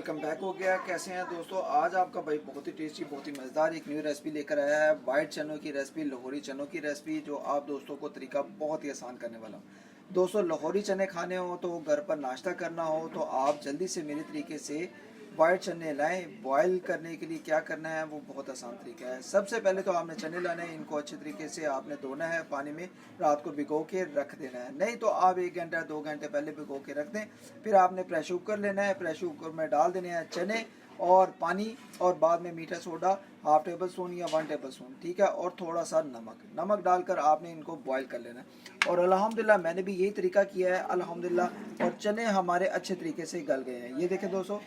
Welcome back हो गया। कैसे हैं दोस्तों? आज आपका भाई बहुत ही टेस्टी, बहुत ही मज़ेदार एक न्यू रेसिपी लेकर आया है। वाइट चनों की रेसिपी, लाहौरी चनों की रेसिपी, जो आप दोस्तों को तरीका बहुत ही आसान करने वाला हूँ। दोस्तों, लाहौरी चने खाने हो तो घर पर नाश्ता करना हो तो आप जल्दी से मेरे तरीके से वाइट चने लाएं। बॉयल करने के लिए क्या करना है वो बहुत आसान तरीका है। सबसे पहले तो आपने चने लाने हैं, इनको अच्छे तरीके से आपने धोना है, पानी में रात को भिगो के रख देना है। नहीं तो आप 1 घंटा 2 घंटे पहले भिगो के रख दें। फिर आपने प्रेशर कुकर लेना है, प्रेशर कुकर में डाल देने हैं चने और पानी, और बाद में मीठा सोडा हाफ टेबल स्पून या 1 टेबल स्पून, ठीक है, और थोड़ा सा नमक डालकर आपने इनको बॉईल कर लेना है। और अल्हम्दुलिल्लाह मैंने भी यही तरीका किया है अल्हम्दुलिल्लाह, और चने हमारे अच्छे तरीके से गल गए हैं। ये देखें दोस्तों,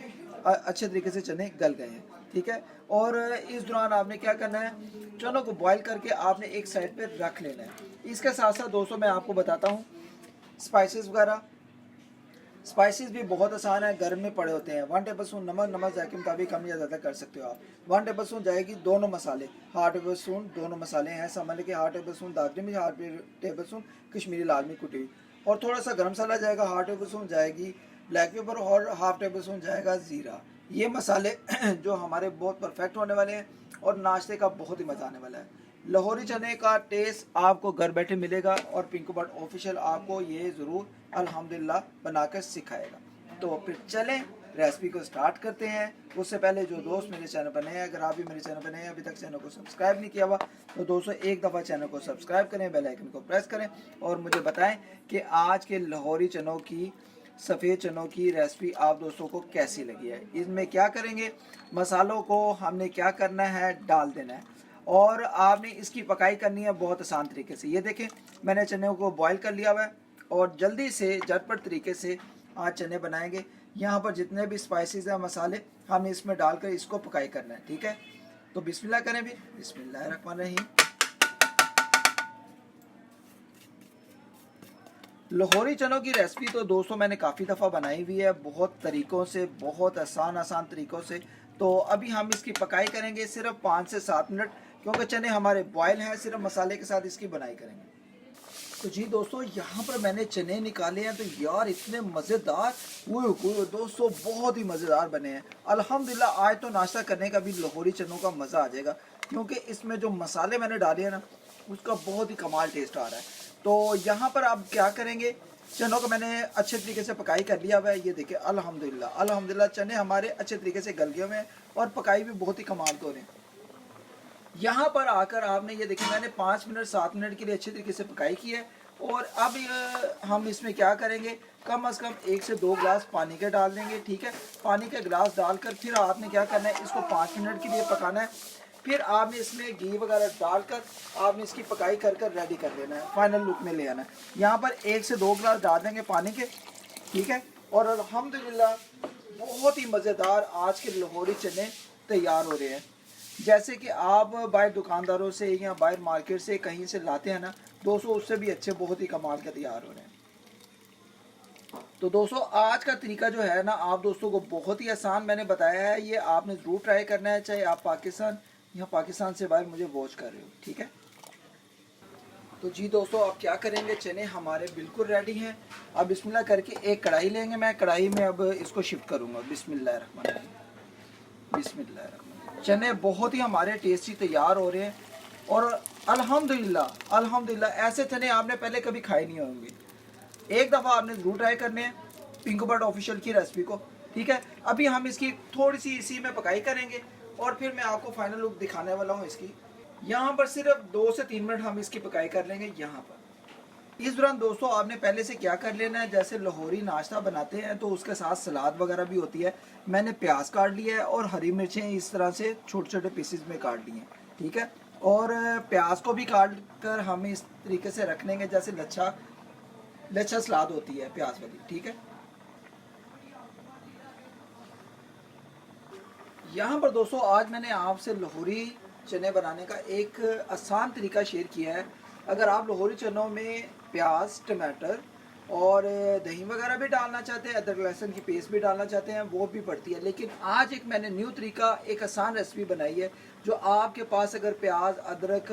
अच्छे तरीके से चने गल गए हैं, ठीक है। और इस दौरान आपने क्या करना है, चनों को बॉईल करके आपने एक साइड पे रख लेना है। इसके साथ साथ दोस्तों मैं आपको बताता हूँ स्पाइसेस वगैरह। स्पाइसेस भी बहुत आसान है, घर में पड़े होते हैं। 1 टेबल स्पून नमक जायके के मुताबिक कम या ज़्यादा कर सकते हो आप। 1 टेबल स्पून जाएगी दोनों मसाले, हाफ टेबल स्पून दोनों मसाले हैं, समझ के हाफ टेबल स्पून दालचीनी, हाफ टेबल स्पून कश्मीरी लाल मिर्च कुटी हुई, और थोड़ा सा गर्म मसाला जाएगा, हाफ टेबल स्पून जाएगी ब्लैक पेपर, और हाफ टेबल स्पून जाएगा ज़ीरा। ये मसाले जो हमारे बहुत परफेक्ट होने वाले हैं और नाश्ते का बहुत ही मज़ा आने वाला है। लाहौरी चने का टेस्ट आपको घर बैठे मिलेगा और पिंकू बट ऑफिशियल आपको ये ज़रूर अल्हम्दुलिल्लाह बनाकर सिखाएगा। तो फिर चलें रेसिपी को स्टार्ट करते हैं। उससे पहले जो दोस्त मेरे चैनल पर नए हैं, अगर आप भी मेरे चैनल पर नए हैं, अभी तक चैनल को सब्सक्राइब नहीं किया हुआ, तो दोस्तों एक दफ़ा चैनल को सब्सक्राइब करें, बेल आइकन को प्रेस करें और मुझे बताएं कि आज के लाहौरी चनों की, सफ़ेद चनों की रेसिपी आप दोस्तों को कैसी लगी है। इसमें क्या करेंगे, मसालों को हमने क्या करना है, डाल देना है, और आपने इसकी पकाई करनी है बहुत आसान तरीके से। ये देखें मैंने चने को बॉईल कर लिया हुआ है और जल्दी से झटपट तरीके से आज चने बनाएंगे। यहाँ पर जितने भी स्पाइसेस हैं, मसाले, हमने इसमें डालकर इसको पकाई करना है, ठीक है। तो बिस्मिल्लाह करें भी, बिस्मिल्लाहिर्रहमानिर्रहीम। लाहौरी चनों की रेसिपी तो दोस्तों मैंने काफ़ी दफ़ा बनाई हुई है, बहुत तरीक़ों से, बहुत आसान तरीक़ों से। तो अभी हम इसकी पकाई करेंगे सिर्फ 5 से 7 मिनट, क्योंकि चने हमारे बॉयल हैं, सिर्फ मसाले के साथ इसकी बनाई करेंगे। तो जी दोस्तों, यहाँ पर मैंने चने निकाले हैं, तो यार इतने मज़ेदार, वो दोस्तों बहुत ही मज़ेदार बने हैं अल्हम्दुलिल्लाह। आज तो नाश्ता करने का भी लाहौरी चनों का मज़ा आ जाएगा, क्योंकि इसमें जो मसाले मैंने डाले हैं ना, उसका बहुत ही कमाल टेस्ट आ रहा है। तो यहाँ पर आप क्या करेंगे, चनों को मैंने अच्छे तरीके से पकाई कर लिया हुआ है। ये देखिए अल्हम्दुलिल्लाह चने हमारे अच्छे तरीके से गल गए हुए हैं और पकाई भी बहुत ही कमाल के हो रहे हैं। यहाँ पर आकर आपने ये देखिए मैंने 5 मिनट 7 मिनट के लिए अच्छे तरीके से पकाई की है। और अब हम इसमें क्या करेंगे, कम से कम 1 से 2 गिलास पानी के डाल देंगे, ठीक है। पानी के गिलास डालकर फिर आपने क्या करना है, इसको 5 मिनट के लिए पकाना है। फिर आपने इसमें घी वगैरह डालकर आपने इसकी पकाई कर रेडी कर लेना है, फाइनल लुक में ले आना है। यहाँ पर 1 से 2 गिलास डाल देंगे पानी के, ठीक है। और अल्हम्दुलिल्लाह बहुत ही मज़ेदार आज के लाहौरी चने तैयार हो रहे हैं। जैसे कि आप बाहर दुकानदारों से या बाहर मार्केट से कहीं से लाते हैं ना दोस्तों, उससे भी अच्छे बहुत ही कमाल के तैयार हो रहे हैं। तो दोस्तों आज का तरीका जो है ना, आप दोस्तों को बहुत ही आसान मैंने बताया है, ये आपने ज़रूर ट्राई करना है, चाहे आप पाकिस्तान से बाहर मुझे वॉच कर रहे हो, ठीक है। तो जी दोस्तों, अब क्या करेंगे, चने हमारे बिल्कुल रेडी हैं। अब बिस्मिल्लाह करके एक कढ़ाई लेंगे, मैं कढ़ाई में अब इसको शिफ्ट करूँगा। बिस्मिल्लाहिर्रहमानिर्रहीम, बिस्मिल्लाहिर्रहमानिर्रहीम। चने बहुत ही हमारे टेस्टी तैयार हो रहे हैं और अल्हम्दुलिल्लाह ऐसे चने आपने पहले कभी खाए नहीं होंगे। एक दफ़ा आपने ज़रूर ट्राई करने हैं पिंकू बट ऑफिशियल की रेसिपी को, ठीक है। अभी हम इसकी थोड़ी सी इसी में पकाई करेंगे और फिर मैं आपको फाइनल लुक दिखाने वाला हूँ इसकी। यहाँ पर सिर्फ 2 से 3 मिनट हम इसकी पकाई कर लेंगे। यहाँ पर इस दौरान दोस्तों आपने पहले से क्या कर लेना है, जैसे लाहौरी नाश्ता बनाते हैं तो उसके साथ सलाद वगैरह भी होती है। मैंने प्याज काट लिया है और हरी मिर्चें इस तरह से छोटे छोटे पीसेस में काट ली हैं, ठीक है। और प्याज को भी काट कर हम इस तरीके से रख लेंगे जैसे लच्छा सलाद होती है प्याज वाली, ठीक है। यहाँ पर दोस्तों आज मैंने आपसे लाहौरी चने बनाने का एक आसान तरीका शेयर किया है। अगर आप लाहौरी चनों में प्याज, टमाटर और दही वगैरह भी डालना चाहते हैं, अदरक लहसुन की पेस्ट भी डालना चाहते हैं, वो भी पड़ती है। लेकिन आज एक मैंने न्यू तरीका, एक आसान रेसिपी बनाई है, जो आपके पास अगर प्याज, अदरक,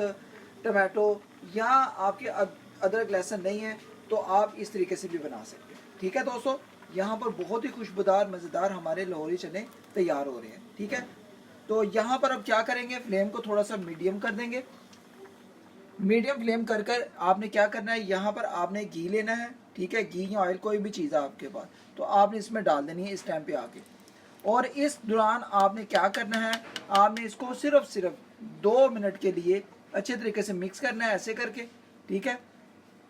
टमाटो या आपके अदरक लहसुन नहीं है तो आप इस तरीके से भी बना सकते हैं, ठीक है दोस्तों। यहाँ पर बहुत ही खुशबूदार मज़ेदार हमारे लाहौरी चने तैयार हो रहे हैं। ठीक है, तो यहाँ पर अब क्या करेंगे, फ्लेम को थोड़ा सा मीडियम कर देंगे। मीडियम फ्लेम कर कर आपने क्या करना है, यहाँ पर आपने घी लेना है। ठीक है, घी या ऑयल कोई भी चीज़ है आपके पास, तो आपने इसमें डाल देनी है इस टाइम पे आके। और इस दौरान आपने क्या करना है, आपने इसको सिर्फ 2 मिनट के लिए अच्छे तरीके से मिक्स करना है ऐसे करके। ठीक है,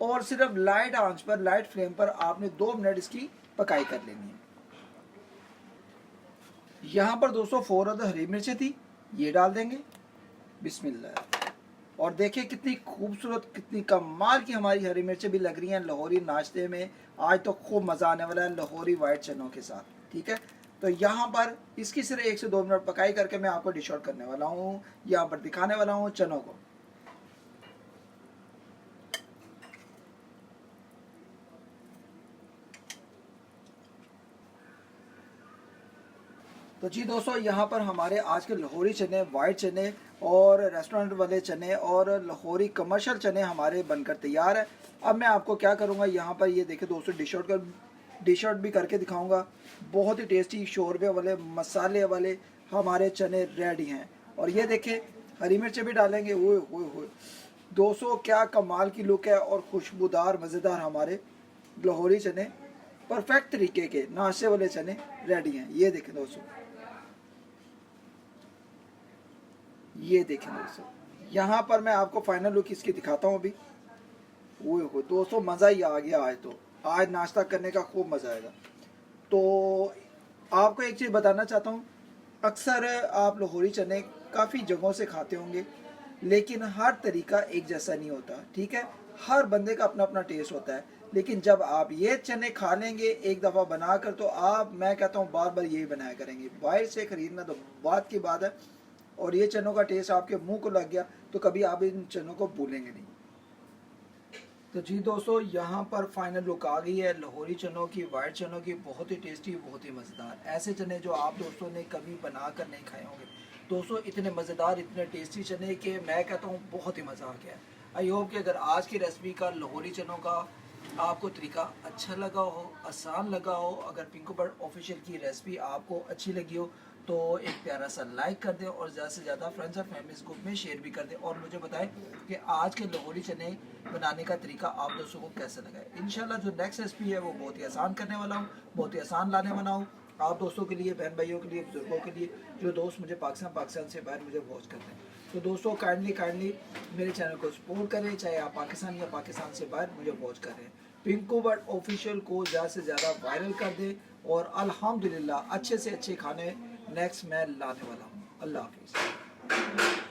और सिर्फ लाइट आंच पर, लाइट फ्लेम पर आपने 2 मिनट इसकी पकाई कर लेनी है। यहाँ पर दोस्तों 4 अदर हरी मिर्चें थी, ये डाल देंगे। बिस्मिल्लाह। और देखिए कितनी खूबसूरत, कितनी कमाल की हमारी हरी मिर्चें भी लग रही हैं लाहौरी नाश्ते में। आज तो खूब मज़ा आने वाला है लाहौरी वाइट चनों के साथ। ठीक है, तो यहाँ पर इसकी सिर्फ 1 से 2 मिनट पकाई करके मैं आपको डिश आउट करने वाला हूँ, यहाँ पर दिखाने वाला हूँ चनों को। तो जी दोस्तों, यहाँ पर हमारे आज के लाहौरी चने, वाइट चने और रेस्टोरेंट वाले चने और लाहौरी कमर्शियल चने हमारे बनकर तैयार है। अब मैं आपको क्या करूँगा, यहाँ पर ये देखें दोस्तों, डिश आउट भी करके दिखाऊंगा। बहुत ही टेस्टी शोरबे वाले, मसाले वाले हमारे चने रेडी हैं। और ये देखें हरी मिर्चें भी डालेंगे। ओए दोस्तों, क्या कमाल की लुक है और खुशबूदार मज़ेदार हमारे लाहौरी चने परफेक्ट तरीके के नाश्ते वाले चने रेडी हैं। ये देखें दोस्तों, ये देखें दोस्तों, यहाँ पर मैं आपको फाइनल लुक इसकी दिखाता हूँ अभी। ओए दोस्तों, मज़ा ही आ गया। आज तो, आज नाश्ता करने का खूब मज़ा आएगा। तो आपको एक चीज़ बताना चाहता हूँ, अक्सर आप लाहौरी चने काफ़ी जगहों से खाते होंगे, लेकिन हर तरीका एक जैसा नहीं होता। ठीक है, हर बंदे का अपना अपना टेस्ट होता है। लेकिन जब आप ये चने खा लेंगे एक दफ़ा बनाकर, तो आप, मैं कहता हूँ, बार बार यही बनाया करेंगे। बाहर से ख़रीदना तो बात की बात है, और ये चनों का टेस्ट आपके मुंह को लग गया तो कभी आप इन चनों को भूलेंगे नहीं। तो जी दोस्तों, यहाँ पर फाइनल लुक आ गई है लाहौरी चनों की, वाइट चनों की। बहुत ही टेस्टी, बहुत ही मज़ेदार, ऐसे चने जो आप दोस्तों ने कभी बना कर नहीं खाए होंगे। दोस्तों, इतने मज़ेदार, इतने टेस्टी चने के मैं कहता हूँ बहुत ही मज़ा आ गया। आई होप कि अगर आज की रेसिपी का लाहौरी चनों का आपको तरीका अच्छा लगा हो, आसान लगा हो, अगर पिंकू बर्ड ऑफिशियल की रेसिपी आपको अच्छी लगी हो, तो एक प्यारा सा लाइक कर दें और ज़्यादा से ज़्यादा फ्रेंड्स और फैमिलीज ग्रुप में शेयर भी कर दें। और मुझे बताएं कि आज के लाहौरी चने बनाने का तरीका आप दोस्तों को कैसा लगा है। इंशाल्लाह जो नेक्स्ट रेसिपी है वो बहुत ही आसान करने वाला हूँ, बहुत ही आसान लाने वाला हूँ आप दोस्तों के लिए, बहन भाइयों के लिए, बुजुर्गों के लिए, जो दोस्त मुझे पाकिस्तान से बाहर मुझे वॉच करते हैं। तो दोस्तों, काइंडली मेरे चैनल को सपोर्ट करें, चाहे आप पाकिस्तान या पाकिस्तान से बाहर मुझे वॉच कर रहे हैं। पिंकू बर्ड ऑफिशियल को ज़्यादा से ज़्यादा वायरल कर दें, और अल्हम्दुलिल्लाह अच्छे से अच्छे खाने नेक्स्ट मैं लाने वाला हूँ। अल्लाह हाफिज़।